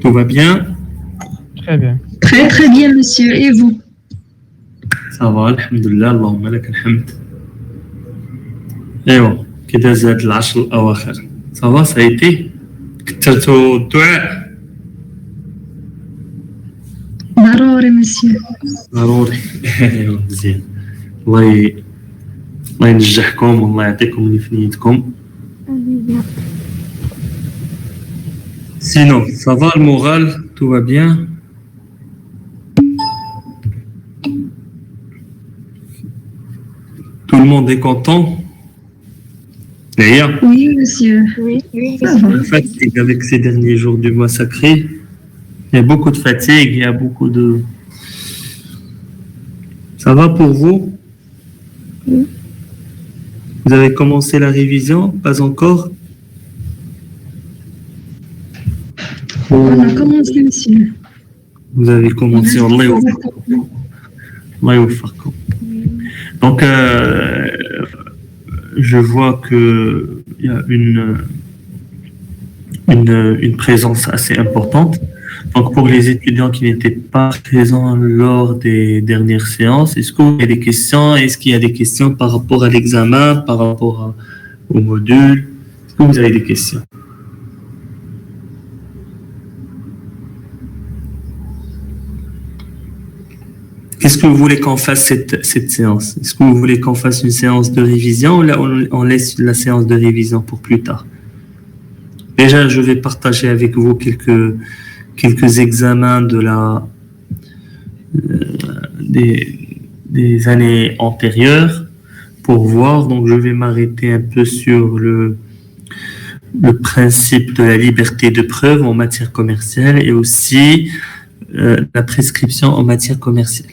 Tout va bien? Très bien. Très très bien, monsieur. Et vous? Ça va, alhamdulillah, Allahumma lak alhamd. ايوا كده زاد العشر الاواخر. Ça va, ça a été? كثرتوا الدعاء؟ ضروري monsieur. ضروري. ايوا مزيان. الله ينجحكم والله يعطيكم اللي في نيتكم. Sinon, ça va le moral? Tout va bien? Tout le monde est content? D'ailleurs, Oui, monsieur. Oui, Ça va. fatigue avec ces derniers jours du mois sacré. Il y a beaucoup de fatigue, il y a beaucoup de... Ça va pour vous? Oui. Vous avez commencé la révision? Pas encore? On a commencé, monsieur. Vous avez commencé, Allah يوفقكم. Donc, je vois qu'il y a une présence assez importante. Donc, pour les étudiants qui n'étaient pas présents lors des dernières séances, est-ce qu'il y a des questions? Est-ce qu'il y a des questions par rapport à l'examen, par rapport au module? Est-ce que vous avez des questions? Qu'est-ce que vous voulez qu'on fasse cette séance? Est-ce que vous voulez qu'on fasse une séance de révision ou là on laisse la séance de révision pour plus tard? Déjà, je vais partager avec vous quelques examens des années antérieures pour voir. Donc, je vais m'arrêter un peu sur le principe de la liberté de preuve en matière commerciale et aussi la prescription en matière commerciale.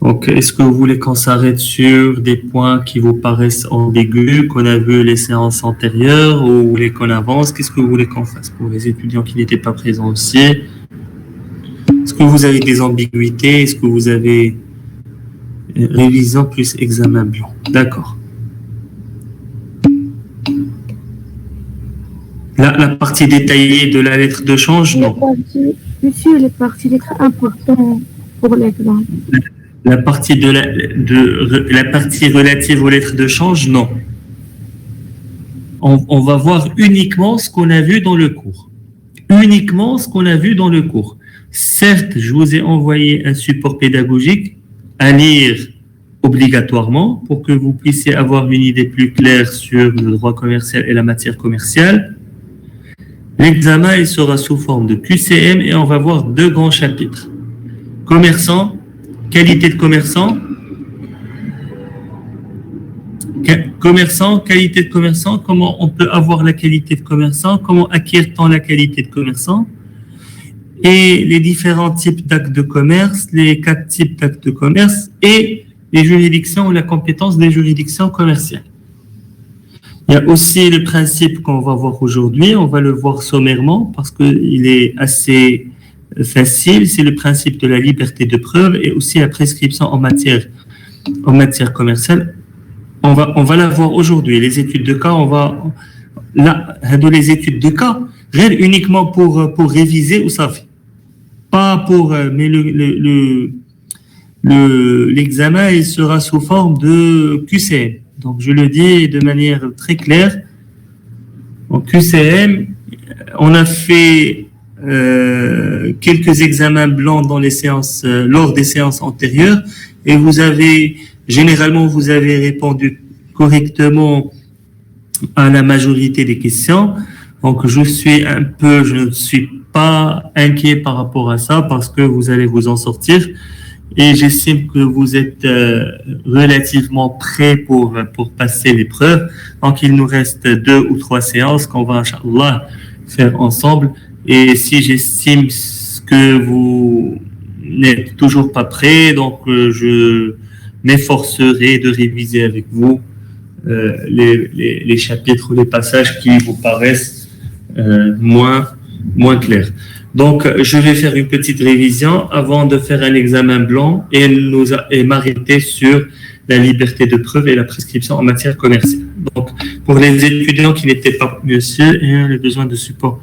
Donc, est-ce que vous voulez qu'on s'arrête sur des points qui vous paraissent ambigus, qu'on a vu les séances antérieures, ou vous voulez qu'on avance? Qu'est-ce que vous voulez qu'on fasse pour les étudiants qui n'étaient pas présents aussi? Est-ce que vous avez des ambiguïtés? Est-ce que vous avez révision plus examen blanc? D'accord. La partie détaillée de la lettre de change, non. Monsieur, les parties lettres importantes pour l'examen. La partie la partie relative aux lettres de change, non. On va voir uniquement ce qu'on a vu dans le cours. Uniquement ce qu'on a vu dans le cours. Certes, je vous ai envoyé un support pédagogique à lire obligatoirement pour que vous puissiez avoir une idée plus claire sur le droit commercial et la matière commerciale. L'examen, il sera sous forme de QCM et on va voir deux grands chapitres. Commerçant, qualité de commerçant, qualité de commerçant, comment on peut avoir la qualité de commerçant, comment acquiert-on la qualité de commerçant, et les différents types d'actes de commerce, les 4 types d'actes de commerce et les juridictions ou la compétence des juridictions commerciales. Il y a aussi le principe qu'on va voir aujourd'hui, on va le voir sommairement parce qu'il est assez facile, c'est le principe de la liberté de preuve et aussi la prescription en matière commerciale. On va la voir aujourd'hui. Les études de cas, les études de cas, uniquement pour réviser ou ça fait. Pas pour, mais l'examen, il sera sous forme de QCM. Donc, je le dis de manière très claire. En QCM, on a fait quelques examens blancs dans les séances, lors des séances antérieures, et généralement, vous avez répondu correctement à la majorité des questions. Donc, je ne suis pas inquiet par rapport à ça parce que vous allez vous en sortir. Et j'estime que vous êtes relativement prêts pour passer l'épreuve. Donc, il nous reste 2 ou 3 séances qu'on va, Inch'Allah, faire ensemble. Et si j'estime que vous n'êtes toujours pas prêts, donc je m'efforcerai de réviser avec vous les chapitres ou les passages qui vous paraissent moins clairs. Donc, je vais faire une petite révision avant de faire un examen blanc et m'arrêter sur la liberté de preuve et la prescription en matière commerciale. Donc, pour les étudiants qui n'étaient pas, monsieur, et le besoin de support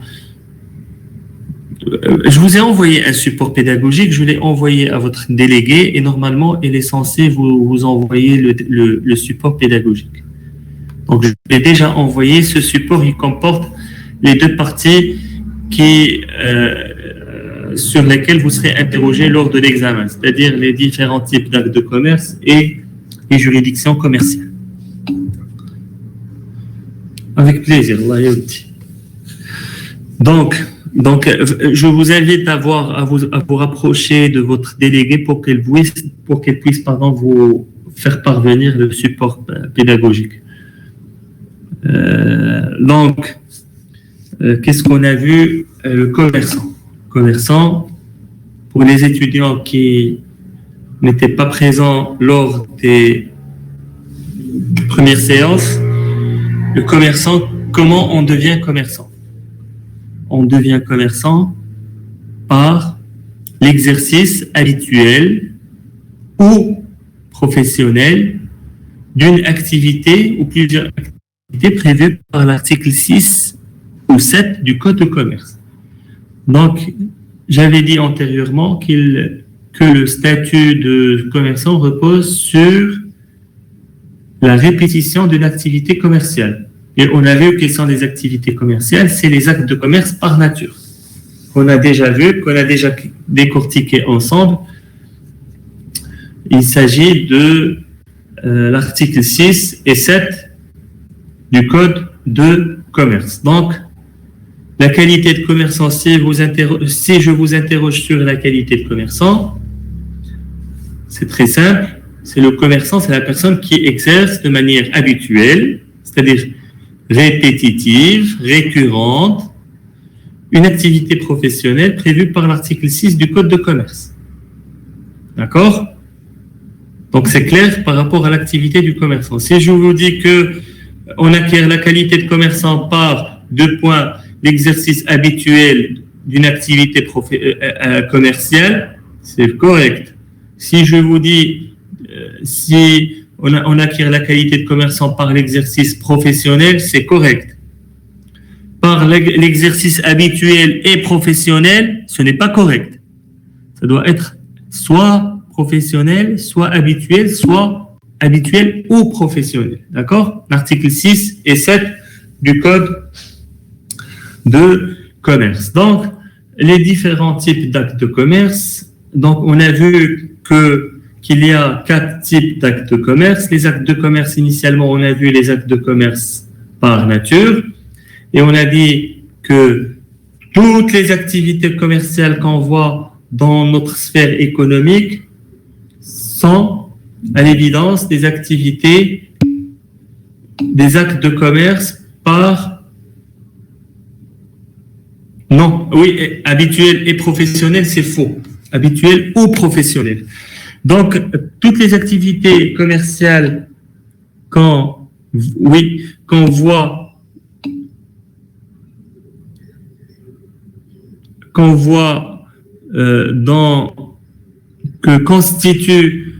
Je vous ai envoyé un support pédagogique, je l'ai envoyé à votre délégué et normalement, il est censé vous envoyer le support pédagogique. Donc, je l'ai déjà envoyé. Ce support, il comporte les deux parties sur lesquelles vous serez interrogé lors de l'examen, c'est-à-dire les différents types d'actes de commerce et les juridictions commerciales. Avec plaisir, Allah yawti. Donc, je vous invite à vous rapprocher de votre délégué pour qu'elle puisse vous faire parvenir le support pédagogique. Qu'est-ce qu'on a vu? Le commerçant, pour les étudiants qui n'étaient pas présents lors des premières séances, le commerçant, comment on devient commerçant? On devient commerçant par l'exercice habituel ou professionnel d'une activité ou plusieurs activités prévues par l'article 6 ou 7 du Code de commerce. Donc, j'avais dit antérieurement que le statut de commerçant repose sur la répétition d'une activité commerciale. Et on a vu quelles sont les activités commerciales, c'est les actes de commerce par nature. Qu'on a déjà vu, qu'on a déjà décortiqué ensemble. Il s'agit de l'article 6 et 7 du Code de commerce. Donc, la qualité de commerçant, si je vous interroge sur la qualité de commerçant, c'est très simple. C'est le commerçant, c'est la personne qui exerce de manière habituelle, c'est-à-dire répétitive, récurrente, une activité professionnelle prévue par l'article 6 du Code de commerce. D'accord? Donc, c'est clair par rapport à l'activité du commerçant. Si je vous dis qu'on acquiert la qualité de commerçant par 2 points, l'exercice habituel d'une activité commerciale, c'est correct. Si je vous dis, si on acquiert la qualité de commerçant par l'exercice professionnel, c'est correct. Par l'exercice habituel et professionnel, ce n'est pas correct. Ça doit être soit professionnel, soit habituel ou professionnel. D'accord? L'article 6 et 7 du Code de commerce. Donc, les différents types d'actes de commerce. Donc, on a vu qu'il y a 4 types d'actes de commerce. Les actes de commerce, initialement, on a vu les actes de commerce par nature. Et on a dit que toutes les activités commerciales qu'on voit dans notre sphère économique sont, à l'évidence, des actes de commerce habituel et professionnel, c'est faux. Habituel ou professionnel. Donc, toutes les activités commerciales qu'on voit que constitue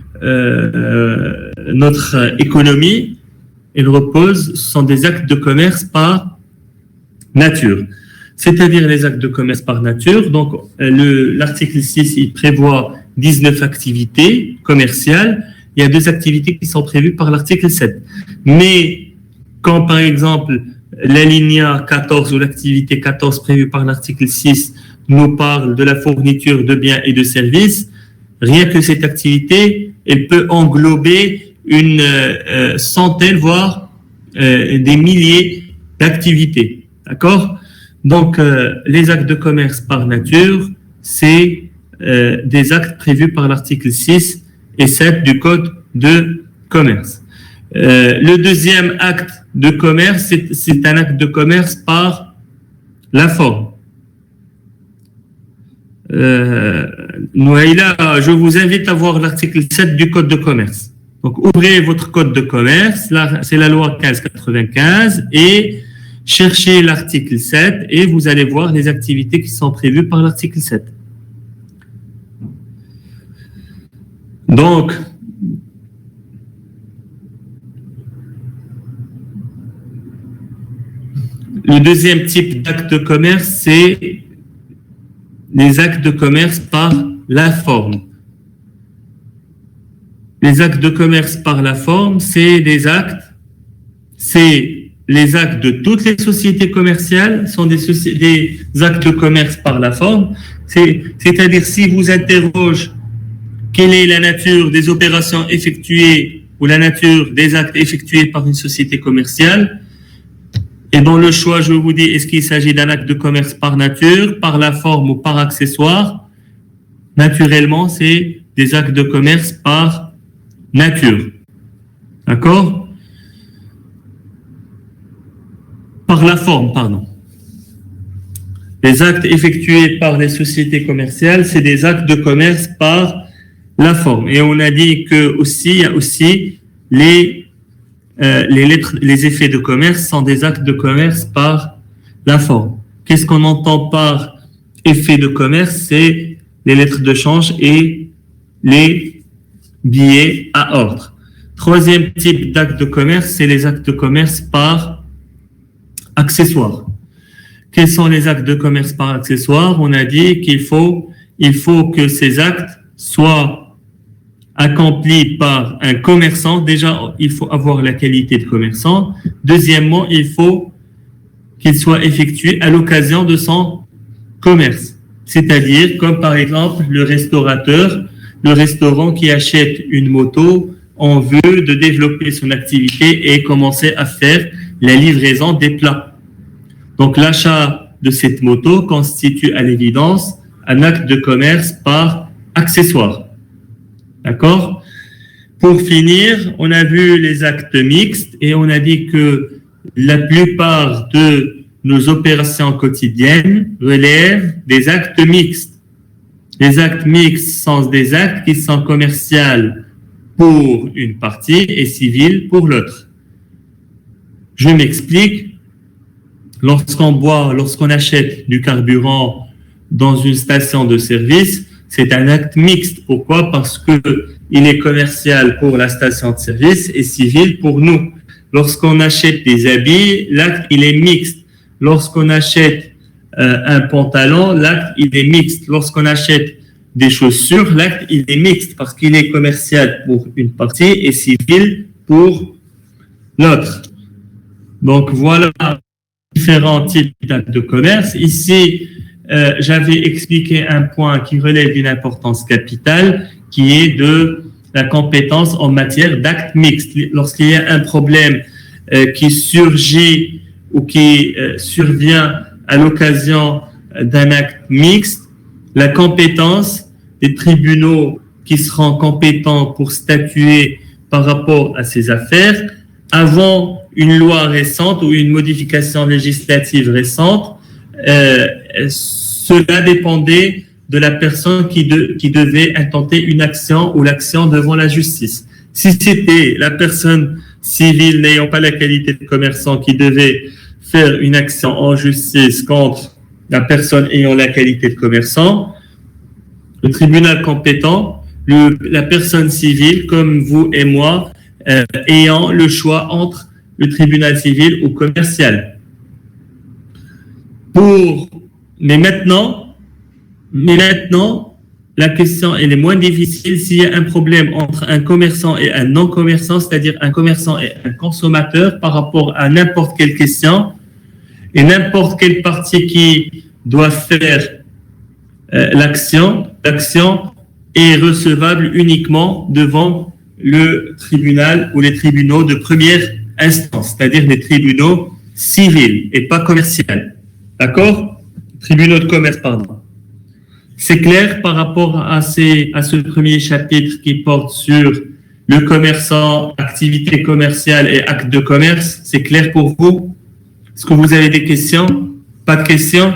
notre économie, sont des actes de commerce par nature. C'est-à-dire les actes de commerce par nature. Donc, l'article 6, il prévoit 19 activités commerciales. Il y a 2 activités qui sont prévues par l'article 7. Mais quand, par exemple, l'alinéa 14 ou l'activité 14 prévue par l'article 6 nous parle de la fourniture de biens et de services, rien que cette activité, elle peut englober une centaine, voire des milliers d'activités. D'accord? Donc, les actes de commerce par nature, c'est des actes prévus par l'article 6 et 7 du Code de commerce. Le deuxième acte de commerce, c'est un acte de commerce par la forme. Nouaïla, je vous invite à voir l'article 7 du Code de commerce. Donc, ouvrez votre Code de commerce, là, c'est la loi 1595, et cherchez l'article 7 et vous allez voir les activités qui sont prévues par l'article 7. Donc, le deuxième type d'acte de commerce, c'est les actes de commerce par la forme. Les actes de commerce par la forme, c'est les actes de toutes les sociétés commerciales, sont des actes de commerce par la forme. C'est-à-dire, si vous interroge quelle est la nature des opérations effectuées ou la nature des actes effectués par une société commerciale, et dans le choix, je vous dis, est-ce qu'il s'agit d'un acte de commerce par nature, par la forme ou par accessoire? Naturellement, c'est des actes de commerce par nature. D'accord? Par la forme, pardon. Les actes effectués par les sociétés commerciales, c'est des actes de commerce par la forme. Et on a dit que aussi, il y a aussi les effets de commerce sont des actes de commerce par la forme. Qu'est-ce qu'on entend par effet de commerce? C'est les lettres de change et les billets à ordre. Troisième type d'acte de commerce, c'est les actes de commerce par accessoires. Quels sont les actes de commerce par accessoires? On a dit qu'il faut que ces actes soient accomplis par un commerçant. Déjà, il faut avoir la qualité de commerçant. Deuxièmement, il faut qu'il soit effectué à l'occasion de son commerce. C'est-à-dire, comme par exemple le restaurant qui achète une moto en vue de développer son activité et commencer à faire la livraison des plats. Donc, l'achat de cette moto constitue à l'évidence un acte de commerce par accessoire. D'accord? Pour finir, on a vu les actes mixtes et on a dit que la plupart de nos opérations quotidiennes relèvent des actes mixtes. Les actes mixtes sont des actes qui sont commerciaux pour une partie et civils pour l'autre. Je m'explique. Lorsqu'on achète du carburant dans une station de service, c'est un acte mixte. Pourquoi? Parce que il est commercial pour la station de service et civil pour nous. Lorsqu'on achète des habits, l'acte, il est mixte. Lorsqu'on achète un pantalon, l'acte, il est mixte. Lorsqu'on achète des chaussures, l'acte, il est mixte parce qu'il est commercial pour une partie et civil pour l'autre. Donc, voilà différents types d'actes de commerce. Ici, j'avais expliqué un point qui relève d'une importance capitale, qui est de la compétence en matière d'actes mixtes. Lorsqu'il y a un problème qui surgit ou qui survient à l'occasion d'un acte mixte, la compétence des tribunaux qui seront compétents pour statuer par rapport à ces affaires, avant une loi récente ou une modification législative récente, cela dépendait de la personne qui devait intenter une action ou l'action devant la justice. Si c'était la personne civile n'ayant pas la qualité de commerçant qui devait faire une action en justice contre la personne ayant la qualité de commerçant, le tribunal compétent, la personne civile comme vous et moi, ayant le choix entre le tribunal civil ou commercial. Mais maintenant, la question elle est moins difficile s'il y a un problème entre un commerçant et un non-commerçant, c'est-à-dire un commerçant et un consommateur par rapport à n'importe quelle question et n'importe quelle partie qui doit faire l'action est recevable uniquement devant le tribunal ou les tribunaux de première instance, c'est-à-dire les tribunaux civils et pas commerciaux. D'accord? Tribunaux de commerce, pardon. C'est clair par rapport à ce premier chapitre qui porte sur le commerçant, activité commerciale et acte de commerce. C'est clair pour vous? Est-ce que vous avez des questions? Pas de questions?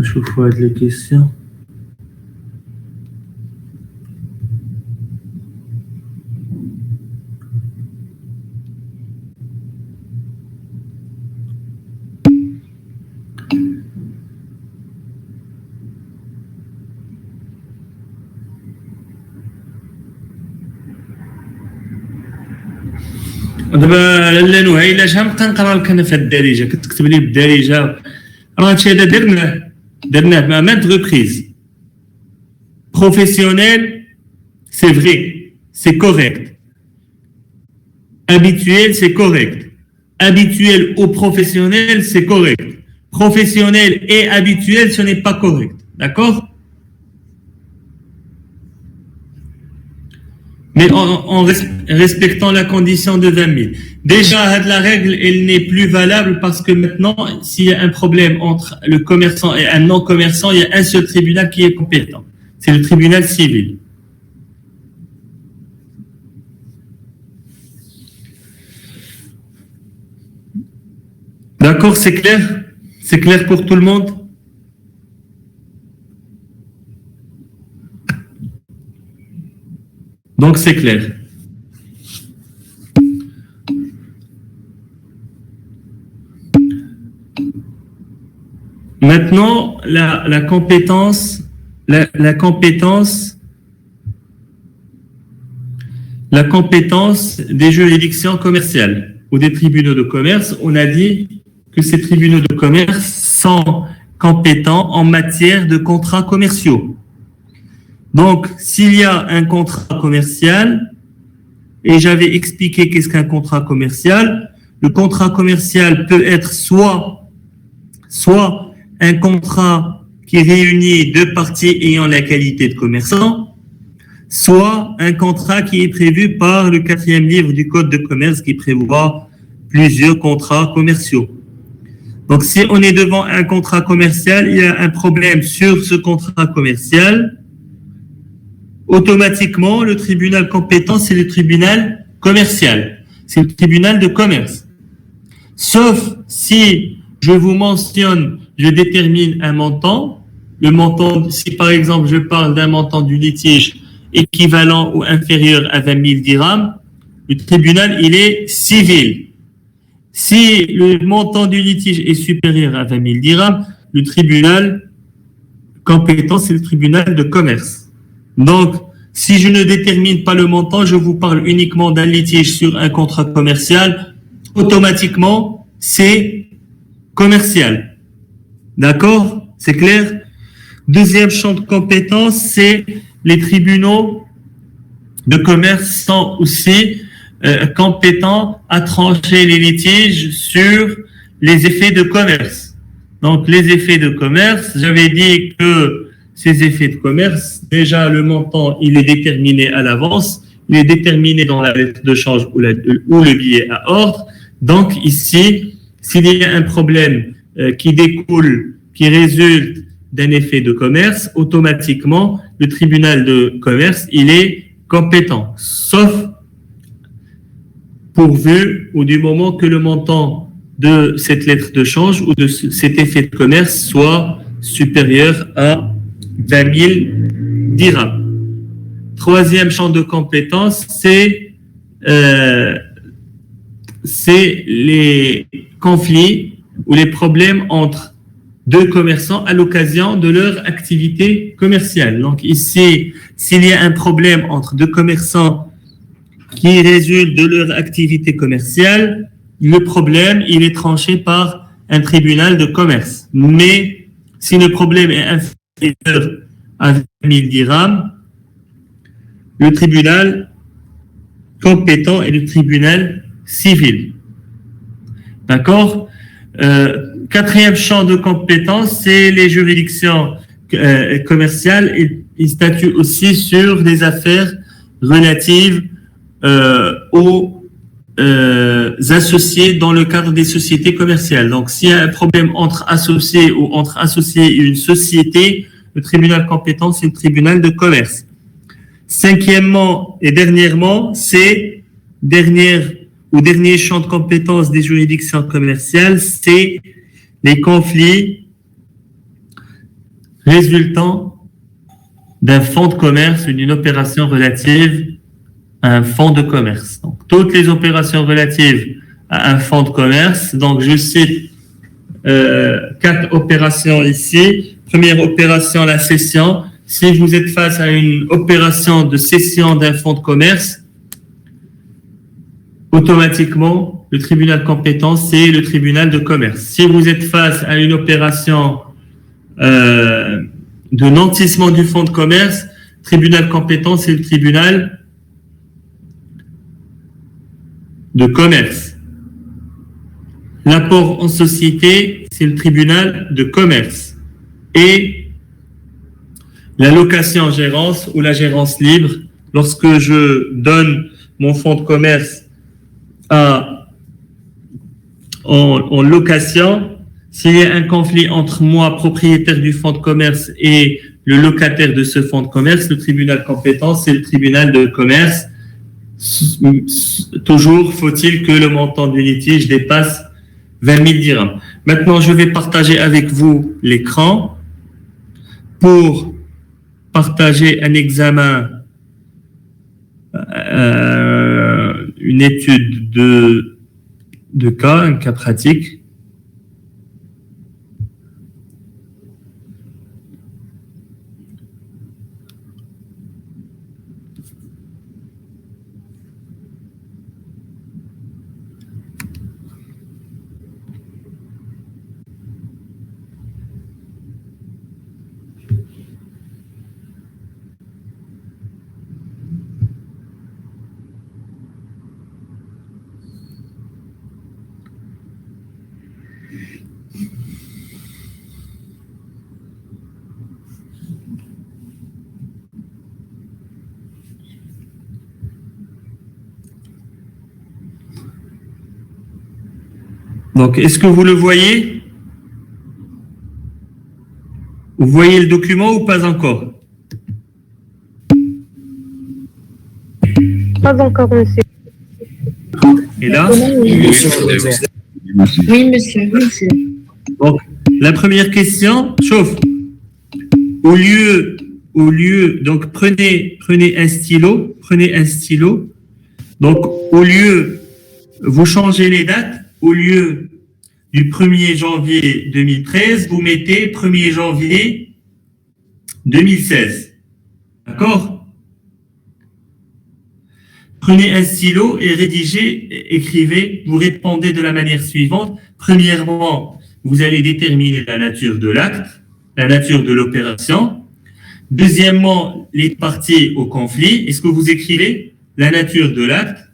Je vous vois les questions. دابا لا نهى شحال نبقى نقرا لك انا في هاد الدارجه كتكتب لي بالدارجه راه هادشي هذا درناه مع مانت ريبريز بروفيسيونيل سي فري سي كوريكت habituel c'est correct habituel ou professionnel c'est correct professionnel et habituel ce n'est pas correct d'accord mais en respectant la condition de 20 000. Déjà, la règle, elle n'est plus valable parce que maintenant, s'il y a un problème entre le commerçant et un non-commerçant, il y a un seul tribunal qui est compétent. C'est le tribunal civil. D'accord, c'est clair? C'est clair pour tout le monde? Donc, c'est clair. Maintenant, la compétence des juridictions commerciales ou des tribunaux de commerce, on a dit que ces tribunaux de commerce sont compétents en matière de contrats commerciaux. Donc, s'il y a un contrat commercial, et j'avais expliqué qu'est-ce qu'un contrat commercial, le contrat commercial peut être soit un contrat qui réunit deux parties ayant la qualité de commerçant, soit un contrat qui est prévu par le 4e livre du Code de commerce qui prévoit plusieurs contrats commerciaux. Donc, si on est devant un contrat commercial, il y a un problème sur ce contrat commercial, automatiquement, le tribunal compétent, c'est le tribunal commercial. C'est le tribunal de commerce. Sauf si je vous mentionne, je détermine un montant. Le montant, si par exemple je parle d'un montant du litige équivalent ou inférieur à 20 000 dirhams, le tribunal, il est civil. Si le montant du litige est supérieur à 20 000 dirhams, le tribunal compétent, c'est le tribunal de commerce. Donc, si je ne détermine pas le montant, je vous parle uniquement d'un litige sur un contrat commercial, automatiquement, c'est commercial. D'accord? C'est clair? Deuxième champ de compétence, c'est les tribunaux de commerce sont aussi compétents à trancher les litiges sur les effets de commerce. Donc, les effets de commerce, j'avais dit que ces effets de commerce, déjà le montant, il est déterminé à l'avance, il est déterminé dans la lettre de change ou le billet à ordre. Donc ici, s'il y a un problème qui résulte d'un effet de commerce, automatiquement, le tribunal de commerce, il est compétent, sauf pourvu ou du moment que le montant de cette lettre de change ou de cet effet de commerce soit supérieur à 20 000 dirhams. Troisième champ de compétence, c'est les conflits ou les problèmes entre deux commerçants à l'occasion de leur activité commerciale. Donc ici, s'il y a un problème entre deux commerçants qui résulte de leur activité commerciale, le problème, il est tranché par un tribunal de commerce. Mais si le problème est inférieur à 20 000 dirhams, le tribunal compétent est le tribunal civil. D'accord? Quatrième champ de compétence, c'est les juridictions commerciales. Ils statuent aussi sur des affaires relatives aux associés dans le cadre des sociétés commerciales. Donc, s'il y a un problème entre associés ou entre associés et une société, le tribunal compétent, c'est le tribunal de commerce. Cinquièmement et dernièrement, c'est dernier champ de compétence des juridictions commerciales, c'est les conflits résultant d'un fonds de commerce ou d'une opération relative à un fonds de commerce. Donc, toutes les opérations relatives à un fonds de commerce, donc je cite 4 opérations ici. Première opération, la cession. Si vous êtes face à une opération de cession d'un fonds de commerce, automatiquement, le tribunal compétent, c'est le tribunal de commerce. Si vous êtes face à une opération de nantissement du fonds de commerce, tribunal compétent, c'est le tribunal de commerce. L'apport en société, c'est le tribunal de commerce. Et la location en gérance ou la gérance libre, lorsque je donne mon fonds de commerce en location, s'il y a un conflit entre moi, propriétaire du fonds de commerce, et le locataire de ce fonds de commerce, le tribunal compétent, c'est le tribunal de commerce. Toujours faut-il que le montant du litige dépasse 20 000 dirhams. Maintenant, je vais partager avec vous l'écran pour partager un examen, une étude de cas, un cas pratique. Donc, est-ce que vous le voyez? Vous voyez le document ou pas encore? Pas encore, monsieur. Et là? Oui, monsieur. Donc, la première question, chauffe. Au lieu, donc prenez un stylo. Donc, au lieu, vous changez les dates. Au lieu du 1er janvier 2013, vous mettez 1er janvier 2016. D'accord? Prenez un stylo et rédigez, écrivez, vous répondez de la manière suivante. Premièrement, vous allez déterminer la nature de l'acte, la nature de l'opération. Deuxièmement, les parties au conflit. Est-ce que vous écrivez la nature de l'acte,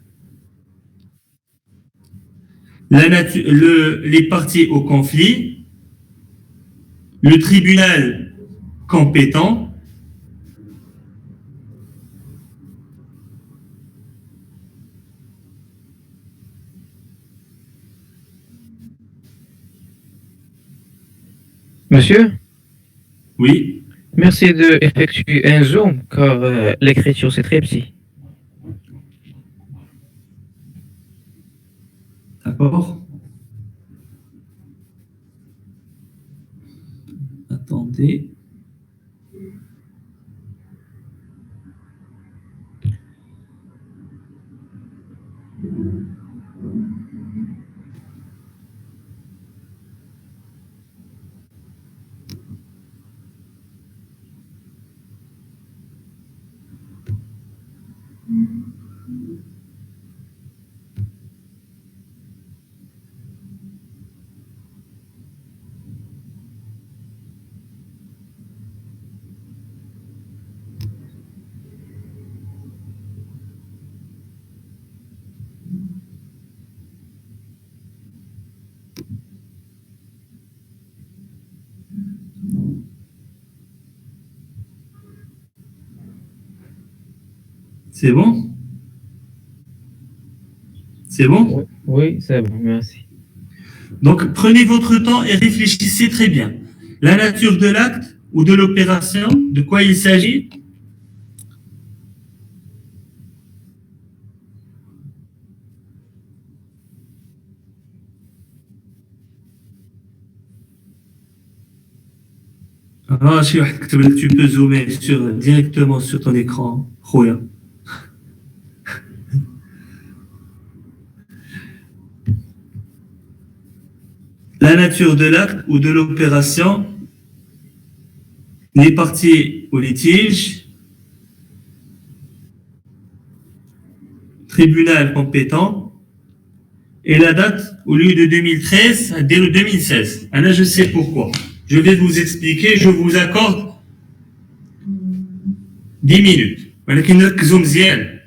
les parties au conflit, le tribunal compétent, Monsieur, oui, merci d'effectuer un zoom car l'écriture c'est très petit. d'accord. Attendez. C'est bon? C'est bon? Oui, c'est bon, merci. Donc, prenez votre temps et réfléchissez très bien. La nature de l'acte ou de l'opération, de quoi il s'agit? Ah, tu peux zoomer directement sur ton écran. Khoya. La nature de l'acte ou de l'opération, les parties au litige, tribunal compétent, et la date, au lieu de 2013, dès le 2016. Là, je sais pourquoi. Je vais vous expliquer, je vous accorde 10 minutes. ولكن ركزوا مزيان.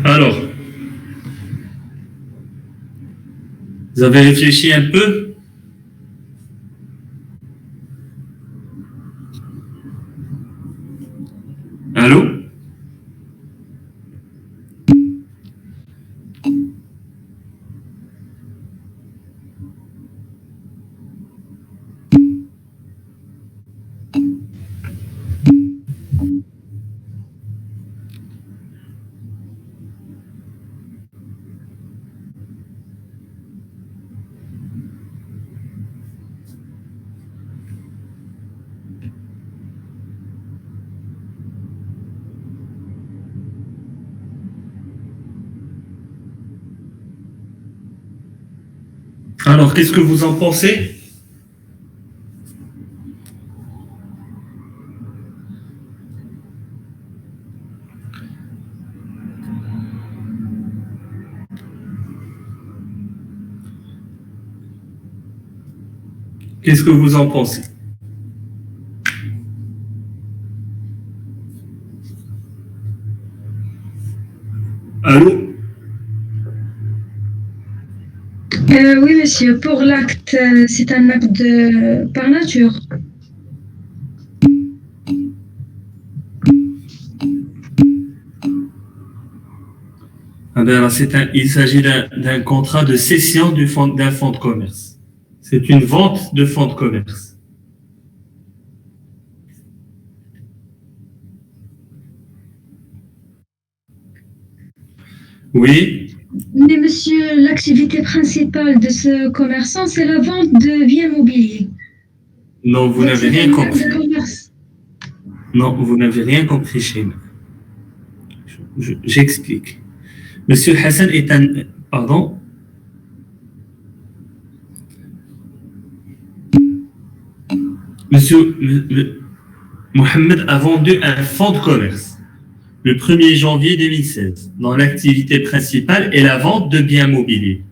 Alors, vous avez réfléchi un peu? Alors, qu'est-ce que vous en pensez? Qu'est-ce que vous en pensez? Allô? Oui, monsieur. Pour l'acte, c'est un acte par nature. Alors, il s'agit d'un contrat de cession d'un fonds de commerce. C'est une vente de fonds de commerce. Oui, Mais monsieur, l'activité principale de ce commerçant, c'est la vente de biens mobiliers. non, vous Donc, n'avez c'est rien un acte compris. de commerce. Non, vous n'avez rien compris chez nous. J'explique. Monsieur Hassan est un... Pardon? Monsieur Mohamed a vendu un fonds de commerce le 1er janvier 2016, dont l'activité principale est la vente de biens mobiliers.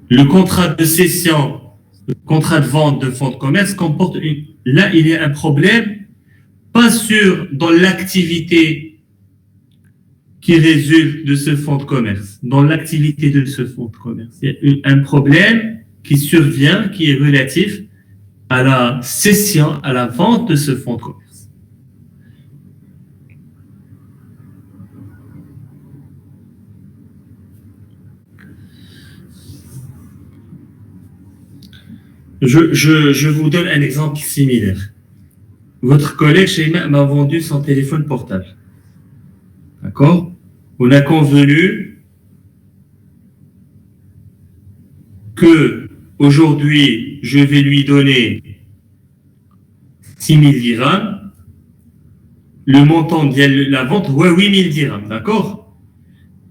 Le contrat de cession, le contrat de vente de fonds de commerce comporte une... Là, il y a un problème, pas sûr dans l'activité qui résulte de ce fonds de commerce, dans l'activité de ce fonds de commerce. Il y a un problème qui survient, qui est relatif à la cession, à la vente de ce fonds de commerce. Je vous donne un exemple similaire. Votre collègue Sheima m'a vendu son téléphone portable. D'accord? On a convenu que aujourd'hui, je vais lui donner 6 000 dirhams. Le montant de la vente, ouais, 8 000 dirhams. D'accord?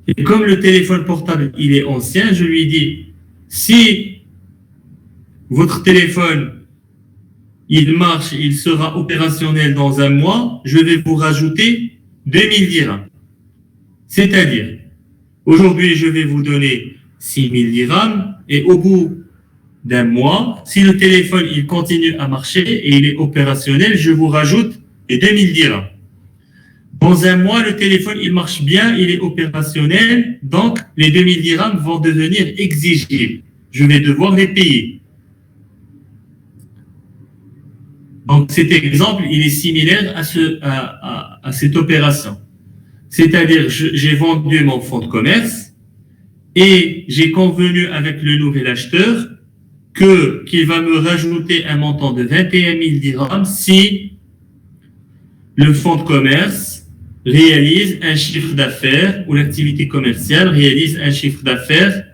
Et comme le téléphone portable, il est ancien, je lui dis, si votre téléphone, il marche, il sera opérationnel dans un mois, je vais vous rajouter 2 000 dirhams. C'est-à-dire, aujourd'hui, je vais vous donner 6 000 dirhams et au bout d'un mois, si le téléphone il continue à marcher et il est opérationnel, je vous rajoute les 2 000 dirhams. Dans un mois, le téléphone il marche bien, il est opérationnel, donc les 2 000 dirhams vont devenir exigibles. Je vais devoir les payer. Donc cet exemple, il est similaire à cette opération. C'est-à-dire, j'ai vendu mon fonds de commerce et j'ai convenu avec le nouvel acheteur qu'il va me rajouter un montant de 21 000 dirhams si le fonds de commerce réalise un chiffre d'affaires ou l'activité commerciale réalise un chiffre d'affaires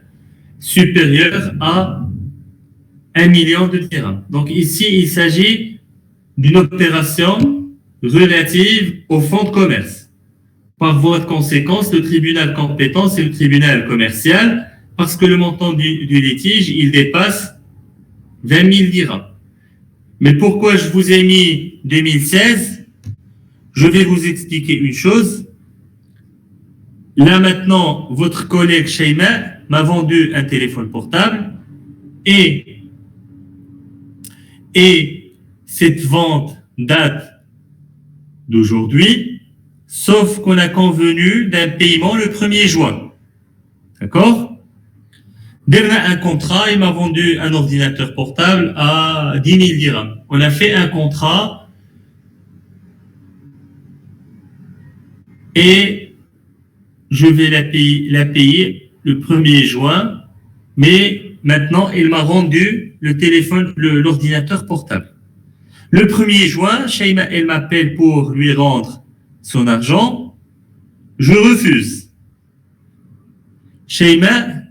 supérieur à 1 million de dirhams. Donc ici, il s'agit d'une opération relative au fonds de commerce. Par voie de conséquence, le tribunal compétent, c'est le tribunal commercial, parce que le montant du litige, il dépasse 20 000 dirhams. Mais pourquoi je vous ai mis 2016? Je vais vous expliquer une chose. Là maintenant, votre collègue Sheima m'a vendu un téléphone portable et cette vente date d'aujourd'hui, sauf qu'on a convenu d'un paiement le 1er juin. D'accord? Derrière un contrat, il m'a vendu un ordinateur portable à 10 000 dirhams. On a fait un contrat et je vais la payer le 1er juin, mais maintenant, il m'a rendu le téléphone, l'ordinateur portable. Le 1er juin, Sheima, elle m'appelle pour lui rendre son argent. Je refuse. Sheima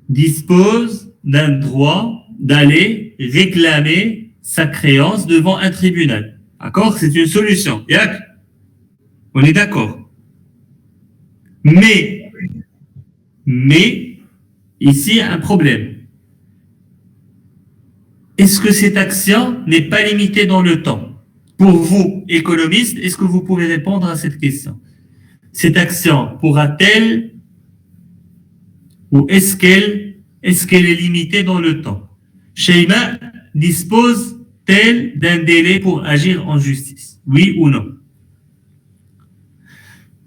dispose d'un droit d'aller réclamer sa créance devant un tribunal. D'accord? C'est une solution. Yak? On est d'accord. Mais, ici un problème. Est-ce que cette action n'est pas limitée dans le temps? Pour vous, économistes, est-ce que vous pouvez répondre à cette question? Cette action pourra-t-elle ou est-ce qu'elle est limitée dans le temps? Sheima dispose-t-elle d'un délai pour agir en justice? Oui ou non?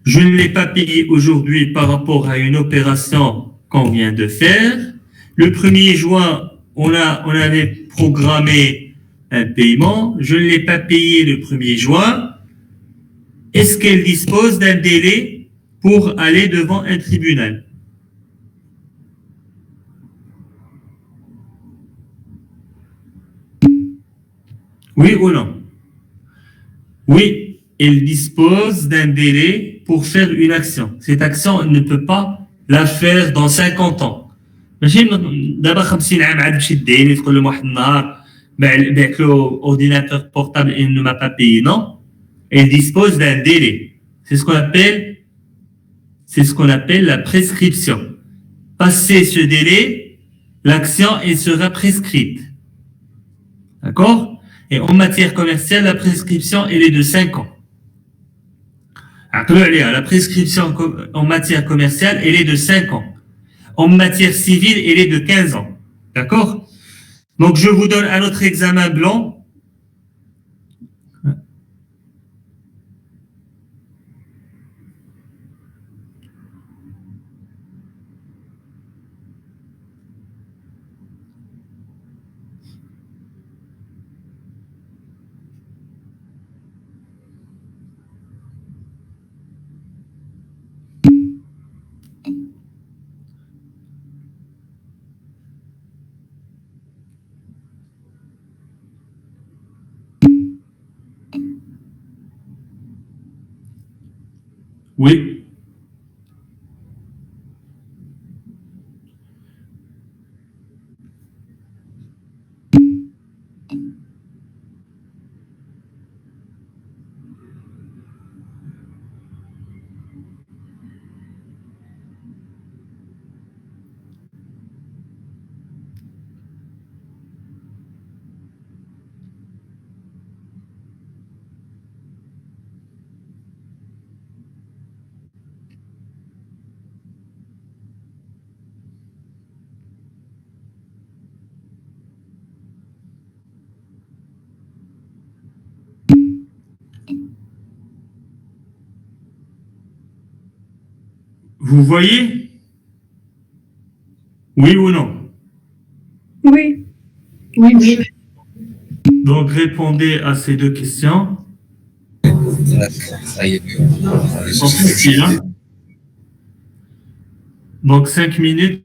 Je ne l'ai pas payé aujourd'hui par rapport à une opération qu'on vient de faire. Le 1er juin, on avait programmé un paiement. Je ne l'ai pas payé le 1er juin. Est-ce qu'elle dispose d'un délai pour aller devant un tribunal? Oui ou non? Oui, elle dispose d'un délai pour faire une action. Cette action, elle ne peut pas la faire dans 50 ans. ماشي دابا 50 عام عاد تمشي تدعي تقول له واحد النهار بعت له اورديناتور بورتابل et il ne m'a pas payé. Non, elle dispose d'un délai. C'est ce qu'on appelle la prescription. Passer ce délai, l'action elle sera prescrite. D'accord? Et en matière commerciale, la prescription elle est de 5 ans. La prescription en matière commerciale elle est de 5 ans. En matière civile, elle est de 15 ans. D'accord? Donc, je vous donne un autre examen blanc. Oui. Vous voyez? Oui ou non? Oui. Oui, oui. Donc, répondez à ces deux questions. Donc, 5 minutes.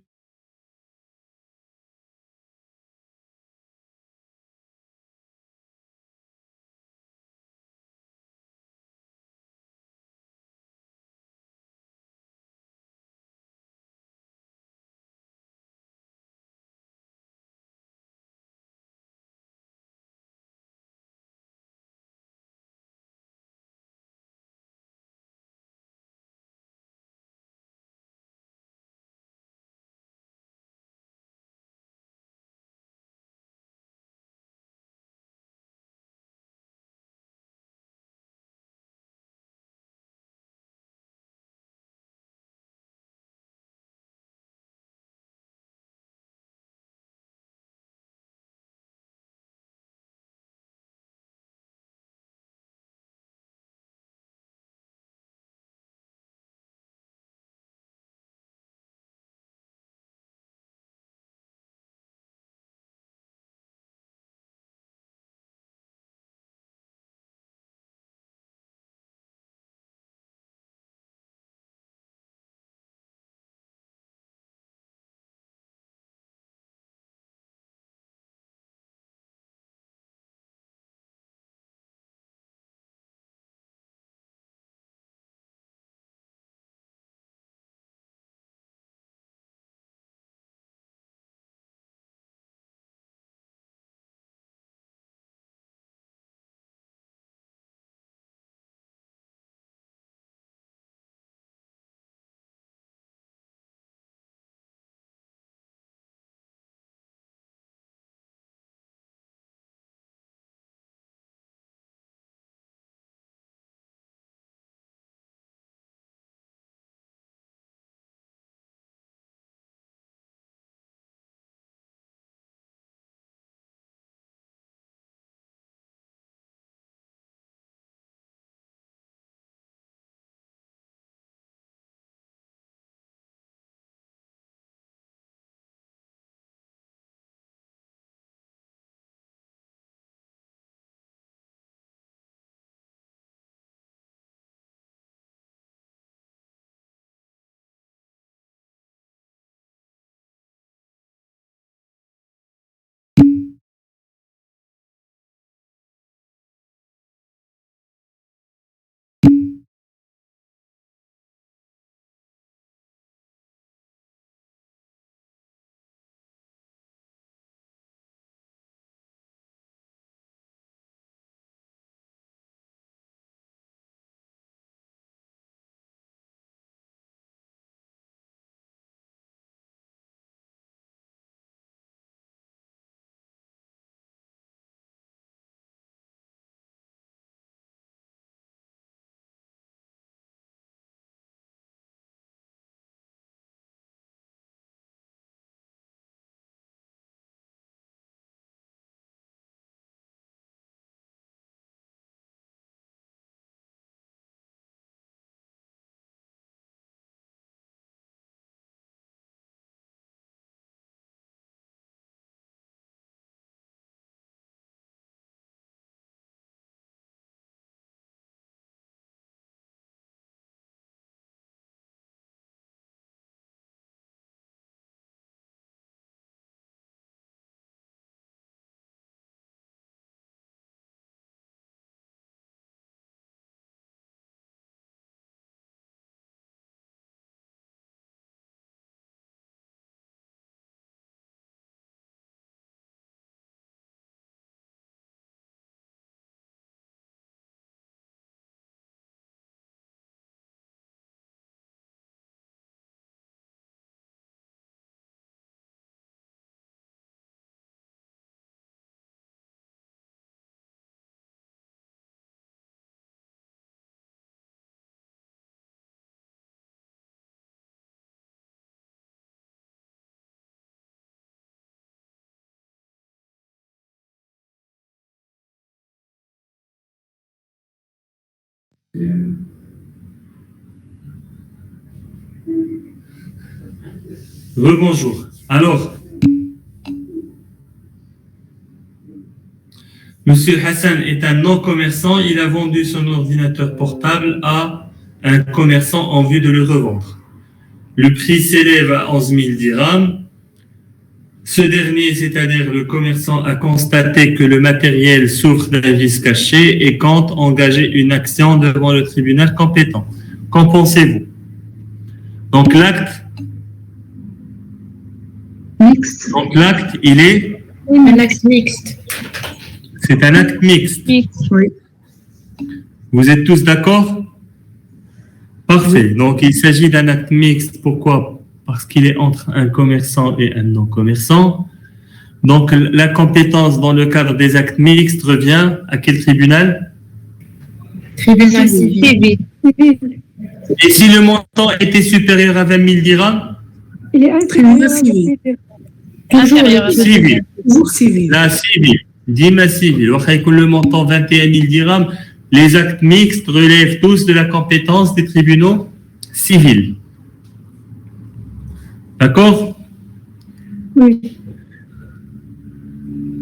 Rebonjour. Alors, Monsieur Hassan est un non-commerçant. Il a vendu son ordinateur portable à un commerçant en vue de le revendre. Le prix s'élève à 11 000 dirhams. Ce dernier, c'est-à-dire le commerçant, a constaté que le matériel souffre d'un vice caché et compte engager une action devant le tribunal compétent. Qu'en pensez-vous? Donc l'acte, il est... Un acte mixte. C'est un acte mixte. Oui. Vous êtes tous d'accord? Parfait. Donc, il s'agit d'un acte mixte. Pourquoi? Parce qu'il est entre un commerçant et un non-commerçant. Donc, la compétence dans le cadre des actes mixtes revient à quel tribunal? Tribunal civil. Et si le montant était supérieur à 20 000 dirhams? Il est inférieur à civil. Inférieur à Civil. Toujours civil. La civile. Dima civil. Le montant 21 000 dirhams, les actes mixtes relèvent tous de la compétence des tribunaux civils. D'accord? Oui.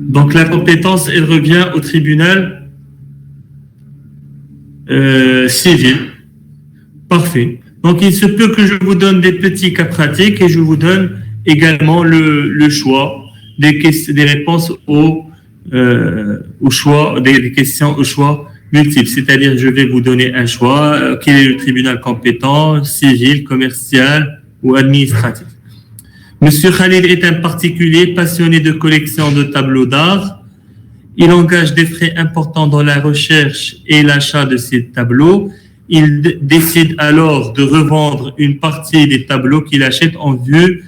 Donc la compétence, elle revient au tribunal civil. Parfait. Donc il se peut que je vous donne des petits cas pratiques et je vous donne également le choix des réponses au choix, des questions au choix multiples. C'est-à-dire, je vais vous donner un choix. Quel est le tribunal compétent, civil, commercial ou administratif? Monsieur Khalid est un particulier passionné de collection de tableaux d'art. Il engage des frais importants dans la recherche et l'achat de ces tableaux. Il décide alors de revendre une partie des tableaux qu'il achète en vue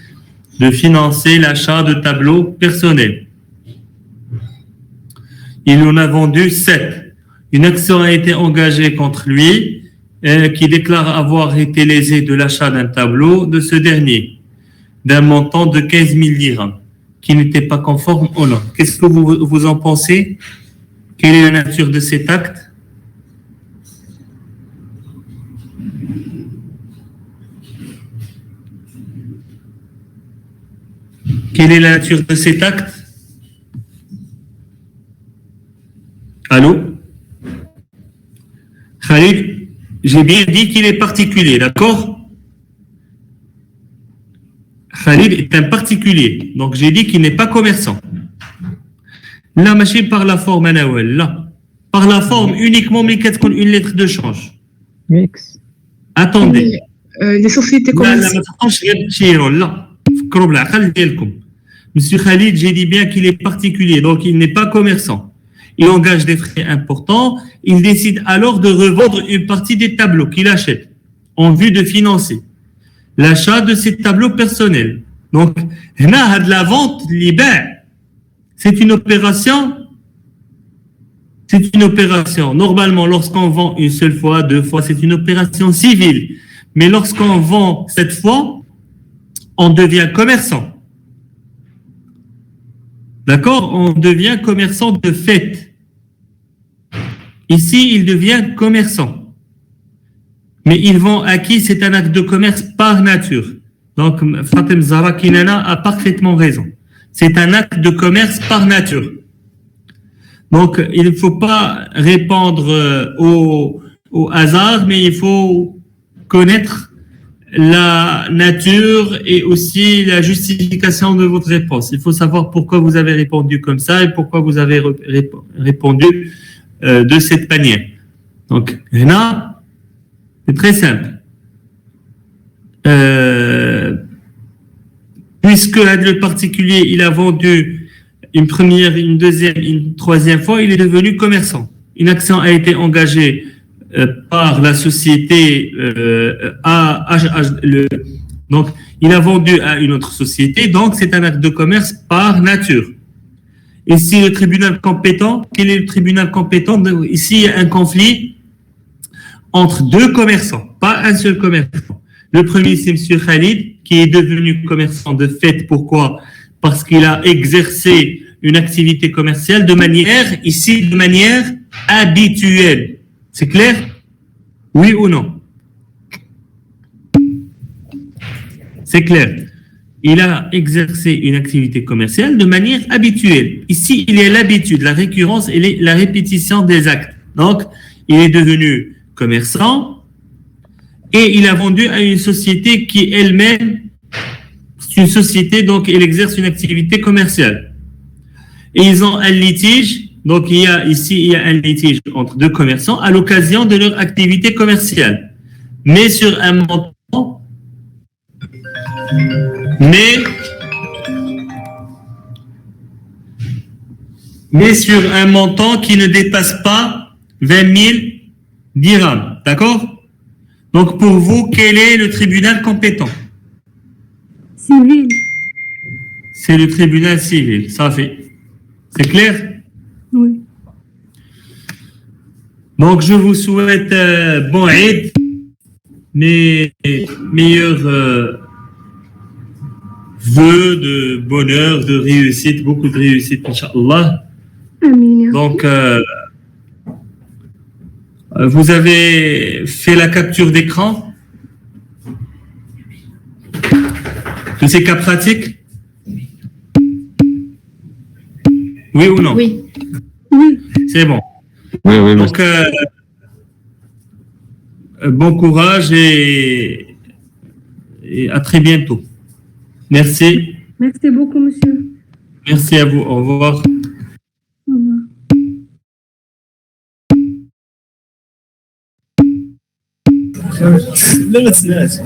de financer l'achat de tableaux personnels. Il en a vendu 7. Une action a été engagée contre lui qui déclare avoir été lésé de l'achat d'un tableau de ce dernier, d'un montant de 15 000 dirhams, qui n'était pas conforme aux normes. Qu'est-ce que vous en pensez? Quelle est la nature de cet acte? Quelle est la nature de cet acte? Allô? Khalid, j'ai bien dit qu'il est particulier, d'accord? Khalid est un particulier, donc j'ai dit qu'il n'est pas commerçant. Là, machine par la forme, là. Par la forme uniquement, mais qu'est-ce qu'on une lettre de change? Mix. Attendez. Les sociétés commerciales. Là. Monsieur Khalid, j'ai dit bien qu'il est particulier, donc il n'est pas commerçant. Il engage des frais importants. Il décide alors de revendre une partie des tableaux qu'il achète en vue de financer l'achat de ces tableaux personnels. Donc, la vente libère. C'est une opération. C'est une opération. Normalement, lorsqu'on vend une seule fois, 2 fois, c'est une opération civile. Mais lorsqu'on vend 7 fois, on devient commerçant. D'accord? On devient commerçant de fait. Ici, il devient commerçant. Mais il vend à qui? C'est un acte de commerce par nature. Donc, Fatem Zahra Kinana a parfaitement raison. C'est un acte de commerce par nature. Donc, il ne faut pas répondre au hasard, mais il faut connaître la nature et aussi la justification de votre réponse. Il faut savoir pourquoi vous avez répondu comme ça et pourquoi vous avez répondu de cette manière. Donc, là, c'est très simple. Puisque le particulier, il a vendu une première, une deuxième, une troisième fois, il est devenu commerçant. Une action a été engagée par la société donc il a vendu à une autre société, donc c'est un acte de commerce par nature. Et si le tribunal compétent, quel est le tribunal compétent? Ici, il y a un conflit entre 2 commerçants, pas un seul commerçant. Le premier, c'est M. Khalid, qui est devenu commerçant de fait. Pourquoi? Parce qu'il a exercé une activité commerciale de manière habituelle. C'est clair? Oui ou non? C'est clair. Il a exercé une activité commerciale de manière habituelle. Ici, il y a l'habitude, la récurrence et la répétition des actes. Donc, il est devenu commerçant et il a vendu à une société qui elle-même, c'est une société, donc il exerce une activité commerciale. Et ils ont un litige, donc il y a un litige entre deux commerçants à l'occasion de leur activité commerciale. Mais sur un montant, mais sur un montant qui ne dépasse pas 20 000 dirhams. D'accord? Donc, pour vous, quel est le tribunal compétent? Civil. C'est le tribunal civil, ça fait. C'est clair? Oui. Donc, je vous souhaite bon Eid, mes meilleurs vœux de bonheur, de réussite, beaucoup de réussite, Inch'Allah. Amin. Donc, vous avez fait la capture d'écran de ces cas pratiques? Oui ou non? Oui. Oui. C'est bon. Oui, oui, Donc, bon courage et à très bientôt. Merci. Merci beaucoup, monsieur. Merci à vous. Au revoir. Au revoir. لا ما تسمعش